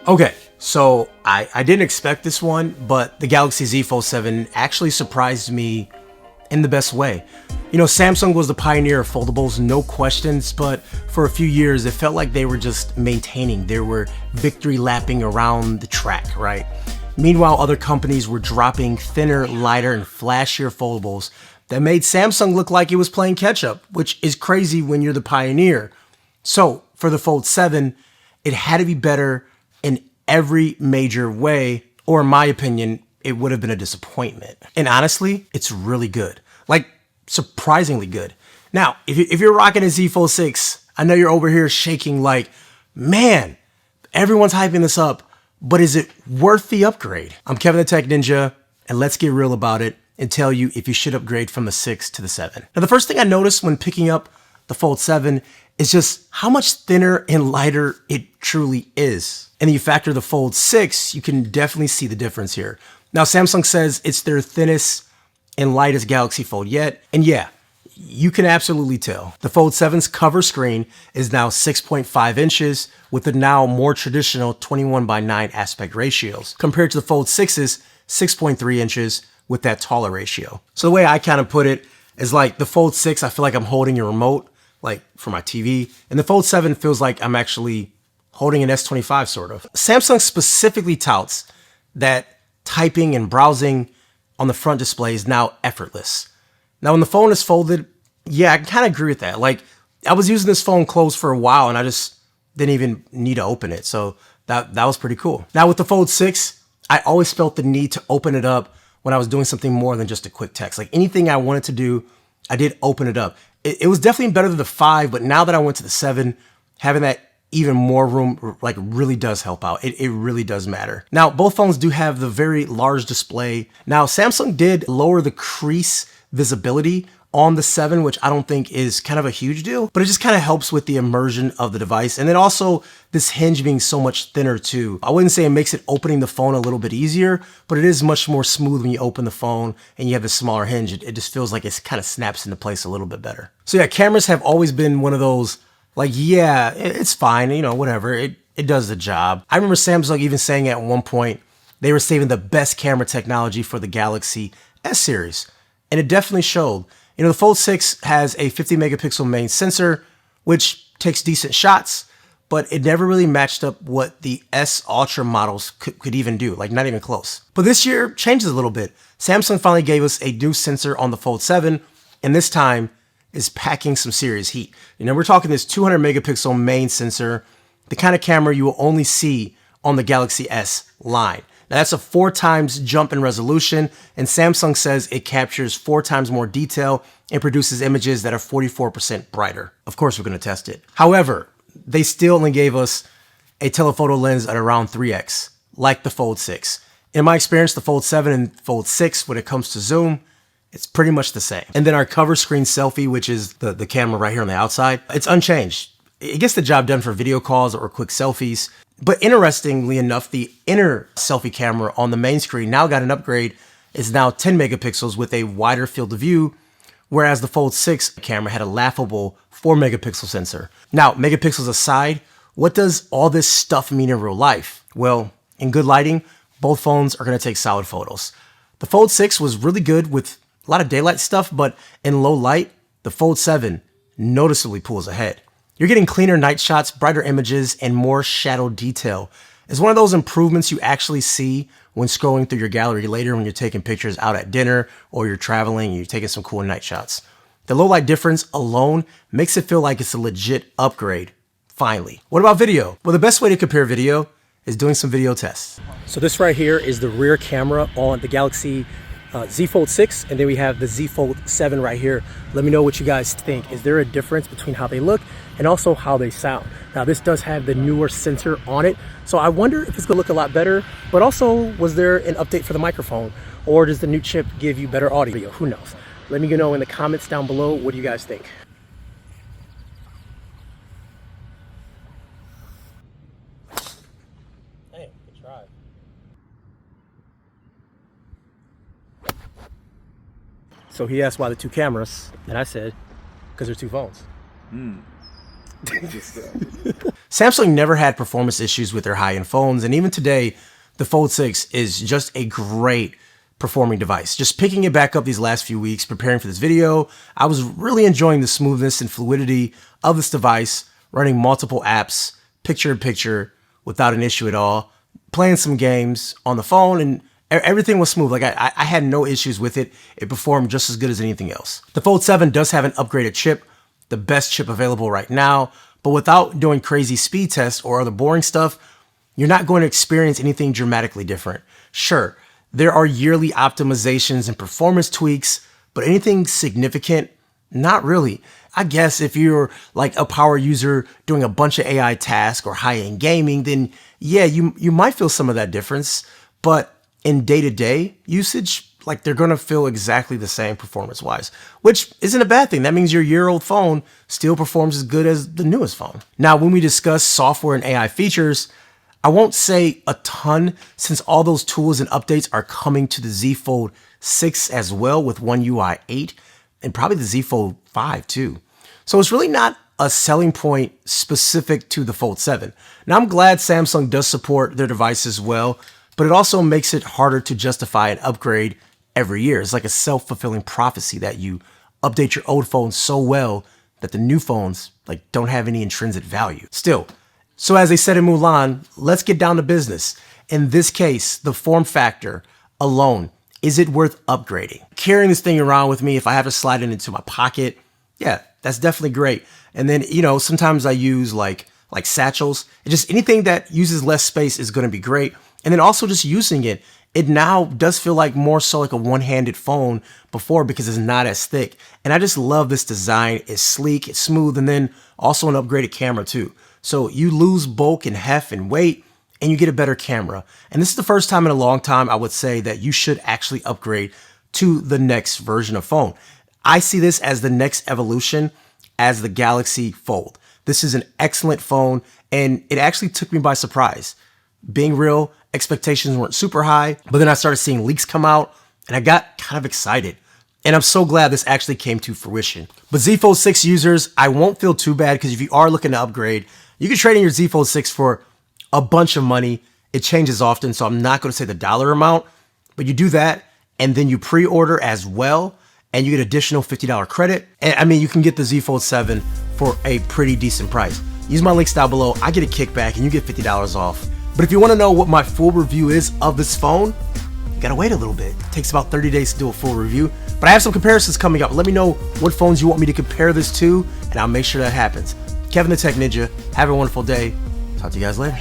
Okay, so I didn't expect this one, but the Galaxy Z Fold7 actually surprised me in the best way. You know, Samsung was the pioneer of foldables, no questions, but for a few years it felt like they were just maintaining. They were victory lapping around the track, right? Meanwhile, other companies were dropping thinner, lighter, and flashier foldables that made Samsung look like it was playing catch up, which is crazy when you're the pioneer. So for the Fold7, it had to be better in every major way, or in my opinion, it would have been a disappointment. And honestly, it's really good. Like, surprisingly good. Now, if you're rocking a Z Fold6, I know you're over here shaking like, man, everyone's hyping this up, but is it worth the upgrade? I'm Kevin the Tech Ninja, and let's get real about it and tell you if you should upgrade from the 6 to the 7. Now, the first thing I noticed when picking up the Fold7 is just how much thinner and lighter it truly is. And then you factor the Fold6, you can definitely see the difference here. Now, Samsung says it's their thinnest and lightest Galaxy Fold yet. And yeah, you can absolutely tell. The Fold7's cover screen is now 6.5 inches with the now more traditional 21:9 aspect ratios compared to the Fold6's 6.3 inches with that taller ratio. So the way I kind of put it is like the Fold6, I feel like I'm holding a remote, like for my TV, and the Fold7 feels like I'm actually holding an S25 sort of. Samsung specifically touts that typing and browsing on the front display is now effortless. Now when the phone is folded, yeah, I can kind of agree with that. Like I was using this phone closed for a while and I just didn't even need to open it. So that was pretty cool. Now with the Fold6, I always felt the need to open it up when I was doing something more than just a quick text. Like anything I wanted to do, I did open it up. It was definitely better than the 5, but now that I went to the 7, having that even more room like really does help out. It really does matter. Now, both phones do have the very large display. Now, Samsung did lower the crease visibility on the 7, which I don't think is kind of a huge deal, but it just kind of helps with the immersion of the device. And then also this hinge being so much thinner too. I wouldn't say it makes it opening the phone a little bit easier, but it is much more smooth when you open the phone and you have a smaller hinge. It just feels like it kind of snaps into place a little bit better. So yeah, cameras have always been one of those, like, yeah, it's fine, you know, whatever. It does the job. I remember Samsung even saying at one point they were saving the best camera technology for the Galaxy S series. And it definitely showed. You know, the Fold6 has a 50 megapixel main sensor, which takes decent shots, but it never really matched up what the S Ultra models could even do, like not even close. But this year changes a little bit. Samsung finally gave us a new sensor on the Fold7, and this time is packing some serious heat. You know, we're talking this 200 megapixel main sensor, the kind of camera you will only see on the Galaxy S line. Now that's a 4 times jump in resolution, and Samsung says it captures 4 times more detail and produces images that are 44% brighter. Of course, we're gonna test it. However, they still only gave us a telephoto lens at around 3x, like the Fold6. In my experience, the Fold7 and Fold6, when it comes to zoom, it's pretty much the same. And then our cover screen selfie, which is the camera right here on the outside, it's unchanged. It gets the job done for video calls or quick selfies. But interestingly enough, the inner selfie camera on the main screen now got an upgrade. It's now 10 megapixels with a wider field of view, whereas the Fold6 camera had a laughable 4 megapixel sensor. Now, megapixels aside, what does all this stuff mean in real life? Well, in good lighting, both phones are gonna take solid photos. The Fold6 was really good with a lot of daylight stuff, but in low light, the Fold7 noticeably pulls ahead. You're getting cleaner night shots, brighter images, and more shadow detail. It's one of those improvements you actually see when scrolling through your gallery later when you're taking pictures out at dinner or you're traveling and you're taking some cool night shots. The low light difference alone makes it feel like it's a legit upgrade, finally. What about video? Well, the best way to compare video is doing some video tests. So this right here is the rear camera on the Galaxy Z Fold 6, and then we have the Z Fold 7 right here. Let me know what you guys think. Is there a difference between how they look and also how they sound? Now this does have the newer sensor on it, so I wonder if it's gonna look a lot better, but also was there an update for the microphone, or does the new chip give you better audio? Who knows? Let me know in the comments down below, what do you guys think? Hey, good try. So he asked why the 2 cameras, and I said, because there's 2 phones. Samsung never had performance issues with their high-end phones, and even today, the Fold 6 is just a great performing device. Just picking it back up these last few weeks, preparing for this video, I was really enjoying the smoothness and fluidity of this device, running multiple apps, picture-in-picture, without an issue at all, playing some games on the phone, and everything was smooth. Like I had no issues with it. It performed just as good as anything else. The Fold 7 does have an upgraded chip, the best chip available right now, but without doing crazy speed tests or other boring stuff, you're not going to experience anything dramatically different. Sure, there are yearly optimizations and performance tweaks, but anything significant? Not really. I guess if you're like a power user doing a bunch of AI tasks or high-end gaming, then yeah, you might feel some of that difference, but in day-to-day usage, like they're gonna feel exactly the same performance-wise, which isn't a bad thing. That means your year-old phone still performs as good as the newest phone. Now, when we discuss software and AI features, I won't say a ton since all those tools and updates are coming to the Z Fold 6 as well with One UI 8 and probably the Z Fold 5 too. So it's really not a selling point specific to the Fold 7. Now, I'm glad Samsung does support their device as well, but it also makes it harder to justify an upgrade every year. It's like a self-fulfilling prophecy that you update your old phone so well that the new phones like don't have any intrinsic value. Still, so as they said in Mulan, let's get down to business. In this case, the form factor alone, is it worth upgrading? Carrying this thing around with me, if I have to slide it into my pocket, yeah, that's definitely great. And then, you know, sometimes I use like satchels. Just anything that uses less space is going to be great. And then also just using it, it now does feel like more so like a one-handed phone before because it's not as thick. And I just love this design. It's sleek, it's smooth, and then also an upgraded camera too. So you lose bulk and heft and weight, and you get a better camera. And this is the first time in a long time I would say that you should actually upgrade to the next version of phone. I see this as the next evolution as the Galaxy Fold. This is an excellent phone, and it actually took me by surprise. Being real, expectations weren't super high, but then I started seeing leaks come out, and I got kind of excited. And I'm so glad this actually came to fruition. But Z Fold 6 users, I won't feel too bad because if you are looking to upgrade, you can trade in your Z Fold 6 for a bunch of money. It changes often, so I'm not going to say the dollar amount, but you do that, and then you pre-order as well, and you get additional $50 credit. And I mean, you can get the Z Fold 7 for a pretty decent price. Use my links down below. I get a kickback, and you get $50 off. But if you want to know what my full review is of this phone, you gotta wait a little bit. It takes about 30 days to do a full review, but I have some comparisons coming up. Let me know what phones you want me to compare this to, and I'll make sure that happens. Kevin the Tech Ninja, have a wonderful day. Talk to you guys later.